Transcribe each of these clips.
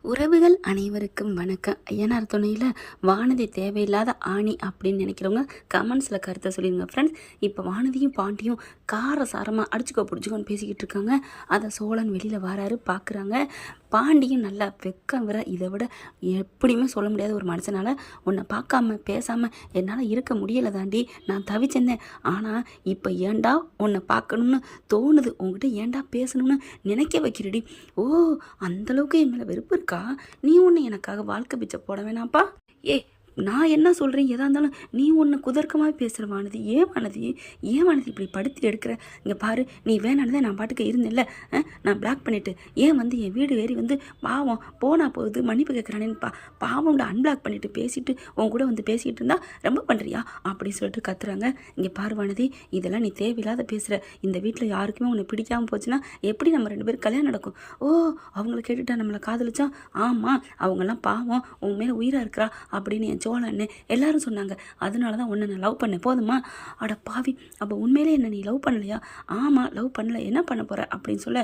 உறவுகள் அனைவருக்கும் வணக்கம். ஐயனார் துணையில் வானதி தேவையில்லாத ஆணி அப்படின்னு நினைக்கிறவங்க கமெண்ட்ஸில் கருத்தை சொல்லிடுங்க ஃப்ரெண்ட்ஸ். இப்போ வானதியும் பாண்டியும் காரசாரமாக அடிச்சுக்கோ பிடிச்சிக்கோன்னு பேசிக்கிட்டு இருக்காங்க. அதை சோழன் வெளியில் வராரு, பார்க்குறாங்க. பாண்டியும் நல்லா வெக்கம் வர, இதை விட எப்படியுமே சொல்ல முடியாத ஒரு மனுஷனால் உன்னை பார்க்காம பேசாமல் என்னால் இருக்க முடியலை தாண்டி, நான் தவிச்சேன். ஆனால் இப்போ ஏண்டா உன்னை பார்க்கணும்னு தோணுது, உங்ககிட்ட ஏண்டா பேசணும்னு நினைக்க வைக்கிறடி. ஓ, அந்தளவுக்கு என் மேலே வெறுப்பு இருக்கா? நீ ஒன்று எனக்காக வாழ்க்கை பிச்சை போட வேணாப்பா. நான் என்ன சொல்கிறேன், எதாக இருந்தாலும் நீ ஒன்று குதர்க்கமாக பேசுகிற வானதி. ஏன் வானதி இப்படி படுத்தி எடுக்கிற? இங்கே பாரு, நீ வேணானதே நான் பாட்டுக்கு இருந்தேன்ல, நான் பிளாக் பண்ணிவிட்டு ஏன் வந்து என் வீடு ஏறி வந்து பாவம் போனா போகுது மன்னிப்பு கேட்குறானேன்னு பாவம் அன்பிளாக் பண்ணிவிட்டு பேசிட்டு உன் கூட வந்து பேசிகிட்டு இருந்தா ரொம்ப பண்ணுறியா அப்படின்னு சொல்லிட்டு கத்துறாங்க. இங்கே பாரு வானதி, இதெல்லாம் நீ தேவையில்லாத பேசுகிற. இந்த வீட்டில் யாருக்குமே உன்னை பிடிக்காமல் போச்சுன்னா எப்படி நம்ம 2 பேரும் கல்யாணம் நடக்கும்? ஓ, அவங்கள கேட்டுட்டா நம்மளை காதலிச்சா? ஆமாம், அவங்கெல்லாம் பாவம் உன் மேலே உயிராக இருக்கிறா அப்படின்னு என் சோழன்னு எல்லாரும் சொன்னாங்க. அதனால தான் உன்னை நான் லவ் பண்ணேன். போதுமா? அட பாவி, அப்போ உண்மையிலே என்ன நீ லவ் பண்ணலையா? ஆமாம், லவ் பண்ணல, என்ன பண்ண போகிற அப்படின்னு சொல்ல,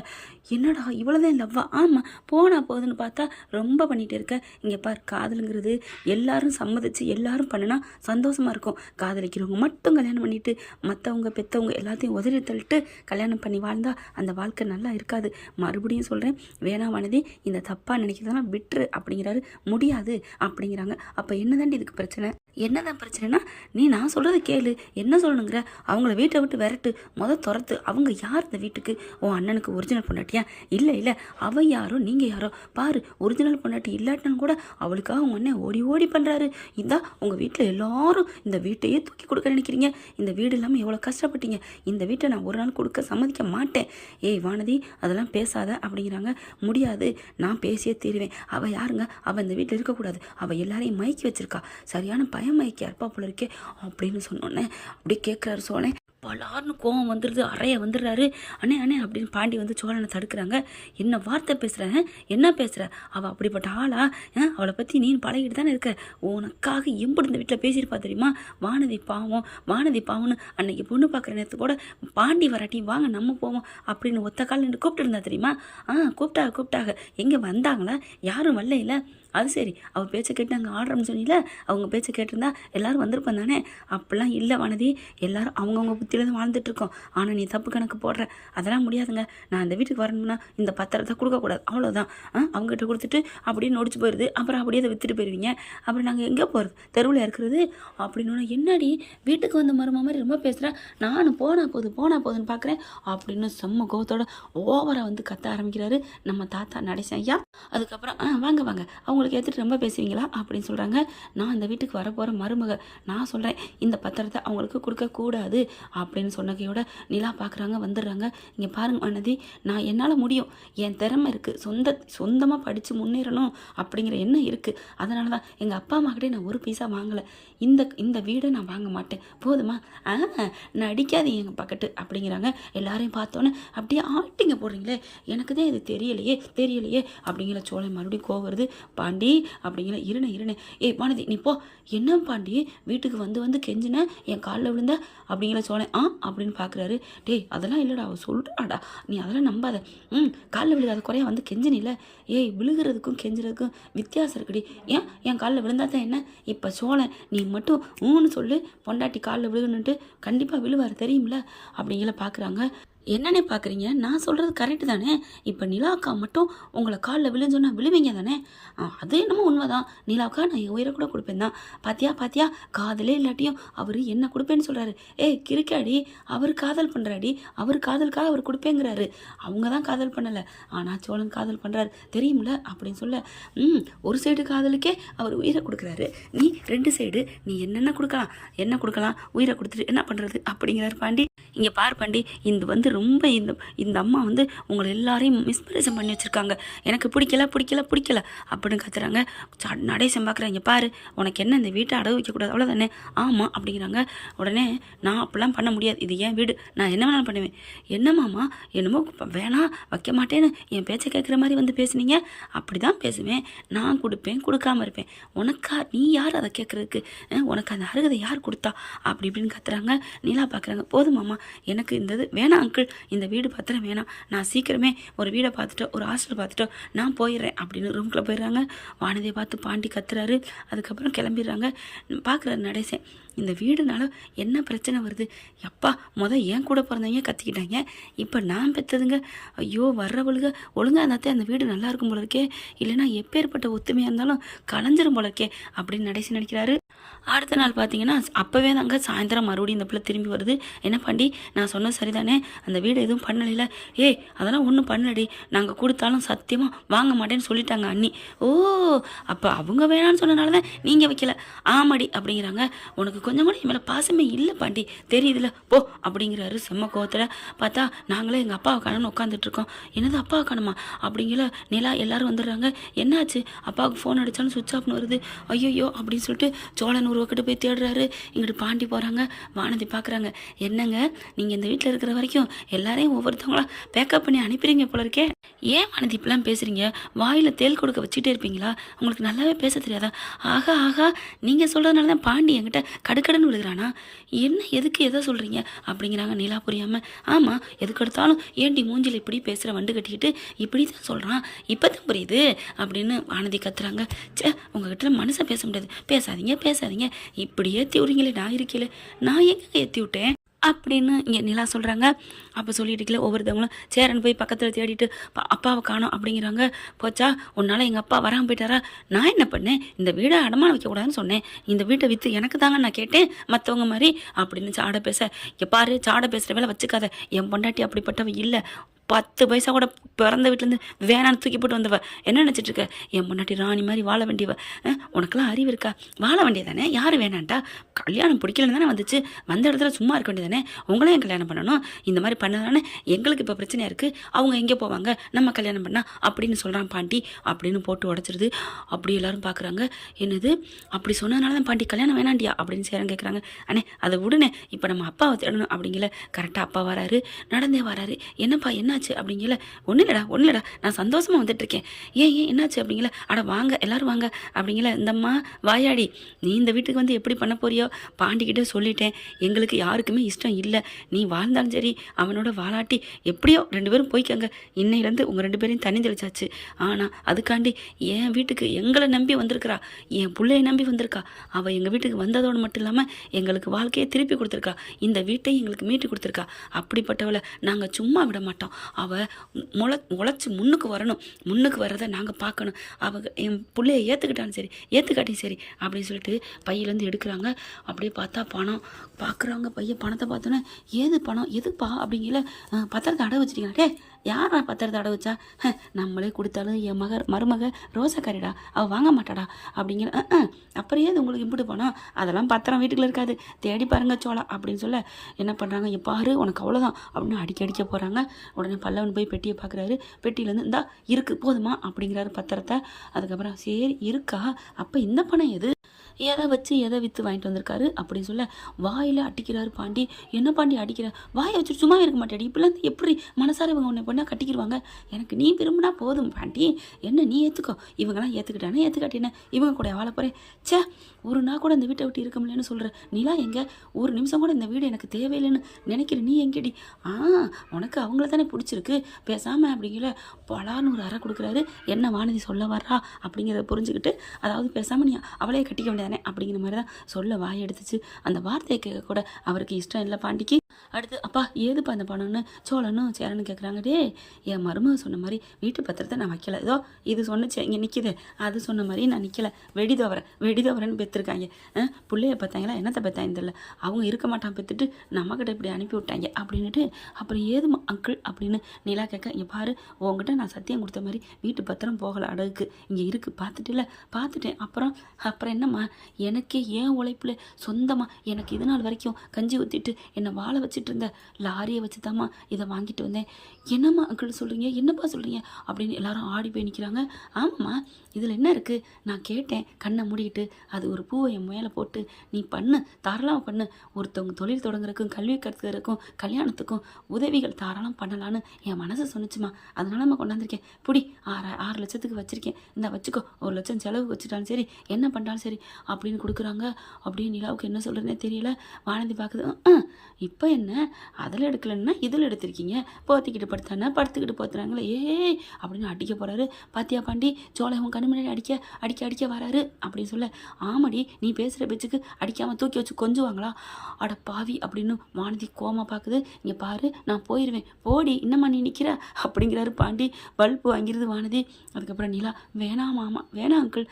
என்னடா இவ்வளோதான் லவ்வா? ஆமாம், போனா போகுதுன்னு பார்த்தா ரொம்ப பண்ணிகிட்டு இருக்க. இங்கே பார், காதலுங்கிறது எல்லாரும் சம்மதிச்சு எல்லாரும் பண்ணினா சந்தோஷமாக இருக்கும். காதலிக்கிறவங்க மட்டும் கல்யாணம் பண்ணிட்டு மற்றவங்க பெற்றவங்க எல்லாத்தையும் உதறி தள்ளிட்டு கல்யாணம் பண்ணி வாழ்ந்தால் அந்த வாழ்க்கை நல்லா இருக்காது. மறுபடியும் சொல்கிறேன், வேணாம் வானதி, இந்த தப்பாக நினைக்கிறதெல்லாம் விட்டுரு அப்படிங்கிறாரு. முடியாது அப்படிங்கிறாங்க. அப்போ என்னதாண்டி இதுக்கு பிரச்சனை? என்னதான் பிரச்சனைனா, நான் சொல்கிறத கேளு, என்ன சொல்லணுங்கிற? அவங்கள வீட்டை விட்டு விரட்டு, துரத்து. அவங்க யார் இந்த வீட்டுக்கு? உன் அண்ணனுக்கு ஒரிஜினல் பொண்டாட்டியா? இல்லை, அவன் யாரோ நீங்கள் யாரோ. பாரு, ஒரிஜினல் பொண்டாட்டி இல்லாட்டினாலும் கூட அவளுக்காக உங்கள் அண்ணன் ஓடி ஓடி பண்ணுறாரு. இதான் உங்கள் வீட்டில் எல்லாரும் இந்த வீட்டையே தூக்கி கொடுக்க நினைக்கிறீங்க. இந்த வீடு இல்லாமல் எவ்வளோ கஷ்டப்பட்டீங்க. இந்த வீட்டை நான் ஒரு நாள் கொடுக்க சம்மதிக்க மாட்டேன். ஏய் வானதி, அதெல்லாம் பேசாத அப்படிங்கிறாங்க. முடியாது, நான் பேசியே தீருவேன். அவள் யாருங்க? அவள் இந்த வீட்டில் இருக்கக்கூடாது. அவள் எல்லாரையும் மயக்கி வச்சிருக்கா. சரியான பயமயக்கி அற்பா போல இருக்கே அப்படின்னு சொன்னோன்னே அப்படியே கேட்குறாரு சோழன். பலார்னு கோவம் வந்துடுது, அறைய வந்துடுறாரு. அண்ணே அப்படின்னு பாண்டி வந்து சோழனை தடுக்கிறாங்க. என்ன வார்த்தை பேசுகிறேன்? என்ன பேசுகிற? அவள் அப்படிப்பட்ட ஆளா? அவளை பற்றி நீ பழகிட்டு தானே இருக்க. உனக்காக எம்படி இந்த வீட்டில் பேசியிருப்பா தெரியுமா? வானதி பாவம்னு அன்னைக்கு பொண்ணு பார்க்குற நேரத்துக்கு கூட பாண்டி வராட்டி வாங்க நம்ம போவோம் அப்படின்னு ஒத்த கால் நின்று கூப்பிட்டு இருந்தா தெரியுமா? கூப்பிட்டாங்க. எங்கே வந்தாங்களா? யாரும் வரல. இல்லை, அது சரி, அவள் பேச்சை கேட்டு நாங்கள் ஆடுறோம்னு சொன்னீங்கள, அவங்க பேச்சை கேட்டிருந்தா எல்லோரும் வந்திருப்பேன் தானே? அப்படிலாம் இல்லை வானதி, எல்லோரும் அவங்கவுங்க புத்தியில தான் வாழ்ந்துட்டுருக்கோம். ஆனால் நீ தப்பு கணக்கு போடுற. அதெல்லாம் முடியாதுங்க. நான் அந்த வீட்டுக்கு வரணும்னா இந்த பத்திரத்தை கொடுக்கக்கூடாது, அவ்வளோதான். அவங்ககிட்ட கொடுத்துட்டு அப்படியே நொடிச்சு போயிடுது. அப்புறம் அப்படியே அதை விற்றுட்டு போயிடுவீங்க. அப்புறம் நாங்கள் எங்கே போகிறது? தெருவில் இருக்கிறது அப்படின்னு. என்னடி வீட்டுக்கு வந்த மரும மாதிரி ரொம்ப பேசுகிறேன், நானும் போனா போதுன்னு பார்க்குறேன் அப்படின்னு செம்ம கோவத்தோட ஓவராக வந்து கத்த ஆரம்பிக்கிறாரு நம்ம தாத்தா நடேசன் ஐயா. அதுக்கப்புறம் வாங்க அவங்களுக்கு ஏற்றுட்டு ரொம்ப பேசுவீங்களா அப்படின்னு சொல்கிறாங்க. நான் அந்த வீட்டுக்கு வரப்போகிற மருமக, நான் சொல்கிறேன் இந்த பத்திரத்தை அவங்களுக்கு கொடுக்கக்கூடாது அப்படின்னு சொன்னகையோட நிலா பார்க்குறாங்க, வந்துடுறாங்க. இங்கே பாருங்க வானதி, நான் என்னால் முடியும், என் திறமை இருக்குது, சொந்தமாக படித்து முன்னேறணும் அப்படிங்கிற எண்ணம் இருக்குது. அதனால தான் எங்கள் அப்பா அம்மாக்கிட்டே நான் ஒரு பைசா வாங்கலை. இந்த வீடை நான் வாங்க மாட்டேன். போதுமா? நடிக்காதீங்க எங்கள் பக்கத்து அப்படிங்கிறாங்க. எல்லாரையும் பார்த்தோன்னே அப்படியே ஆட்டிங்க போடுறீங்களே, எனக்கு தான் இது தெரியலையே அப்படிங்கிற சோழன் மறுபடியும் கோவருது. பாண்டி அப்படிங்கிற இருனே ஏய் வானதி நீ போ. என்ன பாண்டி, வீட்டுக்கு வந்து கெஞ்சின, என் காலில் விழுந்த அப்படிங்கிற சோழன் அப்படின்னு பார்க்குறாரு. டேய் அதெல்லாம் இல்லைடா, அவள் சொல்கிறாடா, நீ அதெல்லாம் நம்பாத. காலில் விழுகாத குறையா வந்து கெஞ்சினில்ல. ஏய், விழுகிறதுக்கும் கெஞ்சுறதுக்கும் வித்தியாசம் இருக்குடி. என் காலில் விழுந்தா தான் என்ன? இப்போ சோழன் நீ மட்டும் ஊன்னு சொல்லு, பொண்டாட்டி காலில் விழுகணுன்ட்டு கண்டிப்பாக விழுவார் தெரியுமில்ல அப்படிங்கிற பார்க்குறாங்க. என்னன்னே பார்க்குறீங்க? நான் சொல்கிறது கரெக்டு தானே? இப்போ நிலாக்கா மட்டும் உங்களை காலில் விழுன்னு சொன்னால் விழுவீங்க தானே? அது என்னமோ உண்மைதான். நிலாக்கா நான் என் உயிரை கூட கொடுப்பேன் தான். பாத்தியா காதலே இல்லாட்டியும் அவர் என்ன கொடுப்பேன்னு சொல்கிறாரு. ஏய் கிறுக்காடி, அவர் காதல் பண்ணுறாடி, அவர் காதலுக்காக அவர் கொடுப்பேங்கிறாரு. அவங்க தான் காதல் பண்ணலை, ஆனால் சோழன் காதல் பண்ணுறாரு தெரியுமில்ல அப்படின்னு சொல்ல, ஒரு சைடு காதலுக்கே அவர் உயிரை கொடுக்குறாரு, நீ 2 சைடு நீ என்ன கொடுக்கலாம், உயிரை கொடுத்துட்டு என்ன பண்ணுறது அப்படிங்கிறார் பாண்டி. இங்கே பார் பாண்டி, இந்த ரொம்ப இந்த அம்மா வந்து உங்களை எல்லாரையும் மிஸ்பிரேஷன் பண்ணி வச்சுருக்காங்க. எனக்கு பிடிக்கல அப்படின்னு கத்துறாங்க. நடேசன் பார்க்குறாங்க. பாரு, உனக்கு என்ன இந்த வீட்டை அடகு வைக்கக்கூடாது அவ்வளோதானே? ஆமாம் அப்படிங்கிறாங்க. உடனே நான் அப்படிலாம் பண்ண முடியாது, இது என் வீடு, நான் என்ன வேணாலும் பண்ணுவேன். என்னம்மாம்மா, என்னமோ வேணாம் வைக்க மாட்டேன்னு என் பேச்சை கேட்குற மாதிரி வந்து பேசுனீங்க. அப்படி தான் பேசுவேன், நான் கொடுப்பேன், கொடுக்காம இருப்பேன். நீ யார் அதை கேட்குறதுக்கு? உனக்கு அந்த அருகதை யார் கொடுத்தா? அப்படி இப்படின்னு கத்துறாங்க. நீலா பார்க்குறாங்க. போதுமாம்மா, எனக்கு இந்த இது வேணாம் அங்கிள், இந்த வீடு பத்திரம் வேணாம், நான் சீக்கிரமே ஒரு வீடை பார்த்துட்டோ ஒரு ஹாஸ்டல் பார்த்துட்டோ நான் போயிடுறேன் அப்படின்னு ரூம்குள்ளே போயிடுறாங்க. வானதியை பார்த்து பாண்டி கத்துறாரு. அதுக்கப்புறம் கிளம்பிடுறாங்க. பார்க்குறாரு நடேசன், இந்த வீடுனால என்ன பிரச்சனை வருது, எப்பா ஏன் கூட பிறந்தவங்க கத்திக்கிட்டாங்க, இப்போ நான் பெற்றதுங்க, ஐயோ வர்றவளுக ஒழுங்காக இருந்தாத்தே அந்த வீடு நல்லா இருக்கும் போல இருக்கே, இல்லைன்னா எப்பேற்பட்ட ஒத்துமையாக இருந்தாலும் கலைஞ்சிரும் போல இருக்கே அப்படின்னு நடேசன் நினைக்கிறாரு. அடுத்த நாள் பார்த்தீங்கன்னா அப்போவே தாங்க சாயந்தரம் மறுபடியும் இந்த பிள்ளை திரும்பி வருது. என்ன பாண்டி, நான் சொன்ன சரிதானே, அந்த வீடு எதுவும் பண்ணலைல? ஏய் அதெல்லாம் ஒன்றும் பண்ணலடி, நாங்கள் கொடுத்தாலும் சத்தியமாக வாங்க மாட்டேன்னு சொல்லிட்டாங்க அண்ணி. ஓ அப்போ அவங்க வேணான்னு சொன்னனால தான் நீங்கள் வைக்கல? ஆமாடி அப்படிங்கிறாங்க. உனக்கு கொஞ்சம் கூட என் மேலே பாசமே இல்லை பாண்டி, தெரியுதுல போ அப்படிங்கிறாரு செம்ம கோவத்தில். பார்த்தா நாங்களே எங்கள் அப்பாவை காணும்னு உட்காந்துட்ருக்கோம். என்னது அப்பாவை காணுமா அப்படிங்கிற நிலா எல்லாரும் வந்துடுறாங்க. என்னாச்சு, அப்பாவுக்கு ஃபோன் அடித்தாலும் சுவிட்ச் ஆஃப்னு வருது, ஐயோ அப்படின்னு சொல்லிட்டு சோழன் உருவக்கிட்ட போய் தேடுறாரு. இங்கிட்டு பாண்டி போகிறாங்க. வானதி பார்க்குறாங்க. என்னங்க நீங்கள் இந்த வீட்டில் இருக்கிற வரைக்கும் எல்லாரையும் ஒவ்வொருத்தவங்களா பேக்கப் பண்ணி அனுப்பிடுங்க போல இருக்கே, ஏன் வானதி இப்பெல்லாம் பேசுகிறீங்க, வாயில் தேல் கொடுக்க வச்சுட்டே இருப்பீங்களா, உங்களுக்கு நல்லாவே பேச தெரியாதா? ஆகா ஆகா, நீங்கள் சொல்கிறதுனால தான் பாண்டி என்கிட்ட கடுக்கடுன்னு விழுகிறானா, என்ன எதுக்கு எதை சொல்கிறீங்க அப்படிங்கிறாங்க நிலா புரியாமல். ஆமாம் எதுக்கு எடுத்தாலும் ஏண்டி மூஞ்சில் இப்படி பேசுகிற வண்டு கட்டிக்கிட்டு இப்படி தான் சொல்கிறான், இப்போ தான் புரியுது அப்படின்னு வானதி கத்துறாங்க. சே உங்ககிட்ட மனசை பேச முடியாது, பேசாதீங்க பேசாதீங்க, இப்படி ஏற்றி விடுறீங்களே, நான் இருக்கல, நான் எங்கே ஏற்றி விட்டேன் அப்படின்னு இங்கே நிலா சொல்கிறாங்க. அப்போ சொல்லிட்டுக்கல ஒவ்வொருத்தவங்களும் சேரன் போய் பக்கத்தில் தேடிட்டு அப்பாவை காணோம் அப்படிங்கிறாங்க. போச்சா உன்னால் எங்கள் அப்பா வராமல் போயிட்டாரா? நான் என்ன பண்ணேன், இந்த வீடை அடமானம் வைக்கக்கூடாதுன்னு சொன்னேன், இந்த வீட்டை விற்று எனக்கு தாங்க நான் கேட்டேன் மற்றவங்க மாதிரி அப்படின்னு சாடை பேச. இங்கே பாரு சாடை பேசுகிற வேலை வச்சுக்காத, என் பொண்டாட்டி அப்படிப்பட்டவ இல்லை, 10 பைசா கூட பிறந்த வீட்டிலேருந்து வேணான்னு தூக்கி போட்டு வந்தவ, என்ன நினச்சிட்டு இருக்க, என் முன்னாடி ராணி மாதிரி வாழ வேண்டியவ, உனக்கெல்லாம் அறிவு இருக்கா, வாழ வேண்டியதானே, யார் வேணான்ட்டா, கல்யாணம் பிடிக்கலன்னு தானே வந்துச்சு, வந்த இடத்துல சும்மா இருக்க வேண்டியதானே, உங்களையும் கல்யாணம் பண்ணணும், இந்த மாதிரி பண்ணதானே எங்களுக்கு இப்போ பிரச்சனையாக இருக்குது, அவங்க எங்கே போவாங்க நம்ம கல்யாணம் பண்ணால் அப்படின்னு சொல்கிறான் பாண்டி அப்படின்னு போட்டு உடச்சிருது. அப்படி எல்லாரும் பார்க்குறாங்க. என்னது அப்படி சொன்னதுனால தான் பாண்டி கல்யாணம் வேணாண்டியா அப்படின்னு சேரன் கேட்குறாங்க. அண்ணே அதை விடுனே, இப்போ நம்ம அப்பாவை தேடணும் அப்படிங்கல. கரெக்டாக அப்பா வராரு, நடந்தே வராரு. என்னப்பா என்னாச்சு அப்படிங்கல. ஒன்றும் இல்லடா நான் சந்தோஷமாக வந்துட்டுருக்கேன். ஏன் என்னாச்சு அப்படிங்கல. அட வாங்க எல்லாரும் வாங்க அப்படிங்கல. இந்தம்மா வாயாடி, நீ இந்த வீட்டுக்கு வந்து எப்படி பண்ண போறியோ பாண்டிக்கிட்ட சொல்லிட்டேன், எங்களுக்கு யாருக்குமே இஷ்டம் இல்லை, நீ வாழ்ந்தாலும் சரி அவனோட வாழாட்டி எப்படியோ 2 பேரும் போய்க்கங்க, இன்னையிலேருந்து உங்கள் 2 பேரையும் தண்ணி தெளிச்சாச்சு. ஆனால் அதுக்காண்டி என் வீட்டுக்கு எங்களை நம்பி வந்திருக்கிறா, என் பிள்ளையை நம்பி வந்திருக்கா, அவள் எங்கள் வீட்டுக்கு வந்ததோடு மட்டும் இல்லாமல் எங்களுக்கு வாழ்க்கையை திருப்பி கொடுத்துருக்கா, இந்த வீட்டையும் எங்களுக்கு மீட்டு கொடுத்துருக்கா. அப்படிப்பட்டவளை நாங்கள் சும்மா விட மாட்டோம், அவள் உழைச்சி முன்னுக்கு வரணும், முன்னுக்கு வர்றதை நாங்கள் பார்க்கணும், அவள் என் பிள்ளைய ஏற்றுக்கிட்டாலும் சரி ஏற்றுக்காட்டியும் சரி அப்படின்னு சொல்லிட்டு பையிலேருந்து எடுக்கிறாங்க. அப்படியே பார்த்தா பணம் பார்க்குறாங்க. பணத்தை பார்த்தோன்னே ஏது பணம் எதுப்பா அப்படிங்கல. பத்திரத்தை அடை வச்சிட்டீங்களா? டே யாரா பத்திரத்தை அடை வச்சா? நம்மளே கொடுத்தாலும் என் மருமக ரோசக்காரிடா, அவள் வாங்க மாட்டாடா அப்படிங்கிற. அப்புறம் ஏது உங்களுக்கு இப்படி பணம், அதெல்லாம் பத்திரம் வீட்டுக்குள்ள இருக்காது, தேடி பாருங்க சோளம் அப்படின்னு சொல்ல என்ன பண்ணுறாங்க, எப்பாரு உனக்கு அவ்வளோதான் அப்படின்னு அடிக்க போகிறாங்க. உடனே பல்லவன் போய் பெட்டியை பார்க்குறாரு. பெட்டியிலேருந்து இந்தா இருக்குது போதுமா அப்படிங்கிறாரு பத்திரத்தை. அதுக்கப்புறம் சரி இருக்கா, அப்போ இந்த பணம் எது, எதை வச்சு எதை விற்று வாங்கிட்டு வந்திருக்காரு அப்படின்னு சொல்ல வாயில் அடிக்கிறாரு பாண்டி. என்ன பாண்டி அடிக்கிற, வாயை வச்சுட்டு சும்மா இருக்க மாட்டேடி, இப்படிலாம் எப்படி மனசார இவங்க உன்னை பண்ணால் கட்டிக்கிடுவாங்க, எனக்கு நீ விரும்பினா போதும் பாண்டி, என்ன நீ ஏற்றுக்கோ, இவங்கெல்லாம் ஏற்றுக்கிட்டானே ஏற்றுக்காட்டினே இவங்க கூட வாழ போகிறேன். சே ஒரு நாள் கூட இந்த வீட்டை விட்டு இருக்க முடியலன்னு சொல்கிற நிலா எங்கே, ஒரு நிமிஷம் கூட இந்த வீடு எனக்கு தேவையில்லைன்னு நினைக்கிற நீ எங்கேடி, உனக்கு அவங்கள தானே பிடிச்சிருக்கு பேசாமல் அப்படிங்கிற. பலான்னு ஒரு அறை கொடுக்குறாரு. என்ன வானதி சொல்ல வர்றா அப்படிங்கிறத புரிஞ்சுக்கிட்டு, அதாவது பேசாமல் நீ அவளையே கட்டிக்க வேண்டியதானே அப்படிங்கிற மாதிரி தான் சொல்ல வாய் எடுத்துச்சு. அந்த வார்த்தையை கேட்க கூட அவருக்கு இஷ்டம் இல்லை பாண்டிக்கு. அடுத்து அப்பா ஏதுப்பா அந்த பணம்னு சோழனும் சேரன்னு கேட்குறாங்க. டே என் மருமக சொன்ன மாதிரி வீட்டு பத்திரத்தை நான் வைக்கல, ஏதோ இது சொன்னிச்சு இங்கே நிற்கிது, அது சொன்ன மாதிரி நான் நிற்கலை, வெடிதவரன்னு பெற்றுருக்காங்க, பிள்ளைய பார்த்தாங்களா என்னத்தை பார்த்தாங்க தெரியல, அவங்க இருக்க மாட்டான் பெற்றுட்டு நம்மக்கிட்ட இப்படி அனுப்பி விட்டாங்க அப்படின்னுட்டு. அப்புறம் ஏதுமா அங்கிள் அப்படின்னு நிலா கேட்க, இங்கே பாரு உங்ககிட்ட நான் சத்தியம் கொடுத்த மாதிரி வீட்டு பத்திரம் போகலை அடகுக்கு, இங்கே இருக்குது பார்த்துட்டு இல்லை பார்த்துட்டேன். அப்புறம் என்னம்மா, எனக்கே ஏன் உழைப்பில் சொந்தமாக எனக்கு இது நாள் வரைக்கும் கஞ்சி ஊற்றிட்டு என்னை வாழ வச்சுட்டு இருந்த லாரியை வச்சு தாம்மா இதை வாங்கிட்டு வந்தேன். என்னம்மா அங்கிள் சொல்கிறீங்க, என்னப்பா சொல்கிறீங்க அப்படின்னு எல்லாரும் ஆடி போய் நிற்கிறாங்க. ஆமாம்மா இதில் என்ன இருக்குது, நான் கேட்டேன் கண்ணை மூடிக்கிட்டு, அது ஒரு பூவை என் மேலே போட்டு நீ பண்ணு தாராளமாக பண்ணு, ஒருத்தவங்க தொழில் தொடங்குறதுக்கும் கல்வி கற்றுக்கிறதுக்கும் கல்யாணத்துக்கும் உதவிகள் தாராளம் பண்ணலான்னு என் மனசு சொன்னிச்சுமா, அதனால நம்ம கொண்டாந்துருக்கேன், புடி 6 லட்சத்துக்கு வச்சுருக்கேன், இந்த வச்சுக்கோ, 1 லட்சம் செலவுக்கு வச்சுட்டாலும் சரி என்ன பண்ணாலும் சரி அப்படின்னு கொடுக்குறாங்க. அப்படியே நிலாவுக்கு என்ன சொல்கிறதுனே தெரியல. வானதி பார்க்குது. இப்போ என்ன அதில் எடுக்கலன்னா இதில் எடுத்திருக்கீங்க, போத்திக்கிட்டு படுத்தானே படுத்துக்கிட்டு போத்துறாங்களே ஏய் அப்படின்னு அடிக்க போகிறாரு. பாத்தியா பாண்டி சோலை உன் கண்ணு முன்னாடி அடிக்க அடிக்க அடிக்க வராரு அப்படின்னு சொல்ல, ஆமாடி நீ பேசுகிற பேச்சுக்கு அடிக்காமல் தூக்கி வச்சு கொஞ்சுவாங்களா, அட பாவி அப்படின்னு வானதி கோமா பார்க்குது. இங்கே பாரு நான் போயிடுவேன், போடி இன்னமா நீ நிற்கிற அப்படிங்கிறாரு பாண்டி. பல்பு வாங்கிறது வானதி. அதுக்கப்புறம் நிலா, வேணாம் மாமா வேணாம் அங்கிள்.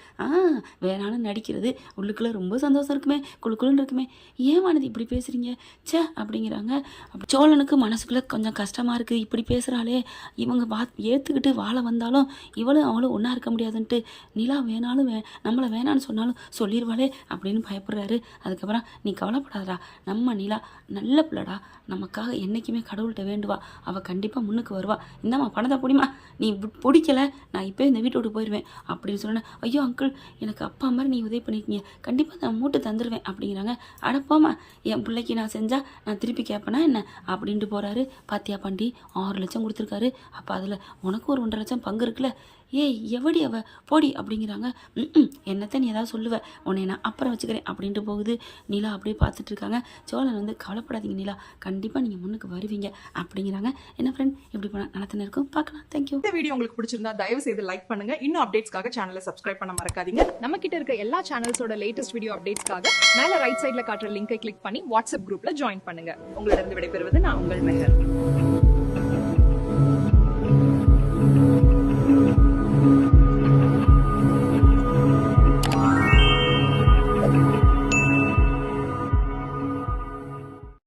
வேணான்னு நடிக்கிறது, உள்ளுக்குள்ளே ரொம்ப சந்தோஷம் இருக்குமே, குழுக்குழுன்னு இருக்குமே. ஏன் வானதி இப்படி பேசுகிறீங்க சே அப்படிங்கிறாங்க. சோழனுக்கு மனசுக்குள்ளே கொஞ்சம் கஷ்டமாக இருக்குது, இப்படி பேசுகிறாளே இவங்க ஏற்றுக்கிட்டு வாழ வந்தாலும் இவளும் அவளும் ஒன்றா இருக்க முடியாதுன்ட்டு நிலா வேணாலும் நம்மளை வேணான்னு சொன்னாலும் சொல்லிடுவாளே அப்படின்னு பயப்படுறாரு. அதுக்கப்புறம் நீ கவலைப்படாதடா, நம்ம நிலா நல்ல பிள்ளடா, நமக்காக என்றைக்குமே கடவுள்கிட்ட வேண்டுவா, அவள் கண்டிப்பாக முன்னுக்கு வருவா, இந்தாம்மா பணத்தை பிடிமா, நீ பிடிக்கலை நான் இப்போ இந்த வீட்டை விட்டு போயிடுவேன் அப்படின்னு சொன்னேன். ஐயோ அங்கிள் எனக்கு அப்பா மாதிரி நீ உதவி பண்ணியிருக்கீங்க, கண்டிப்பாக நான் மூட்டை தந்துடுவேன் அப்படிங்கிறாங்க. அடப்போமா என் பிள்ளைக்கு நான் செஞ்சால் நான் திருப்பி கேட்பேனா என்ன அப்படின்ட்டு போகிறாரு. பாத்தியா பாண்டி 6 லட்சம் கொடுத்துருக்காரு, அப்போ அதில் உனக்கு ஒரு 1.5 லட்சம் பங்கு இருக்குல்ல, ஏய் எவடி அவ போடி அப்படிங்கிறாங்க. என்னத்தை நீ ஏதாவது சொல்லுவேன், உன்னை நான் அப்புறம் வச்சுக்கிறேன் அப்படின்ட்டு போகுது. நிலா அப்படியே பார்த்துட்டு இருக்காங்க. சோழன் வந்து கவலைப்படாதீங்க நிலா, கண்டிப்பாக நீங்கள் முன்னுக்கு வருவீங்க அப்படிங்கிறாங்க. என்ன ஃப்ரெண்ட் இப்படி போனால் நடத்தின இருக்கும் பார்க்கலாம். தேங்க்யூ. இந்த வீடியோ உங்களுக்கு பிடிச்சிருந்தா தயவு செய்து லைக் பண்ணுங்க. இன்னும் அப்டேட்ஸ்க்காக சேனலை சப்ஸ்கிரைப் பண்ண மறக்காதீங்க. நம்ம கிட்ட இருக்க எல்லா சேனல்ஸோட லேட்டஸ்ட் வீடியோ அப்டேட்ஸ்க்காக மேல ரைட் சைடுல காட்டுற லிங்கை கிளிக் பண்ணி வாட்ஸ்அப் குரூப்ல ஜாயின் பண்ணுங்க. உங்களிடம் விடைபெறுவது நான் உங்கள் மெஹர்.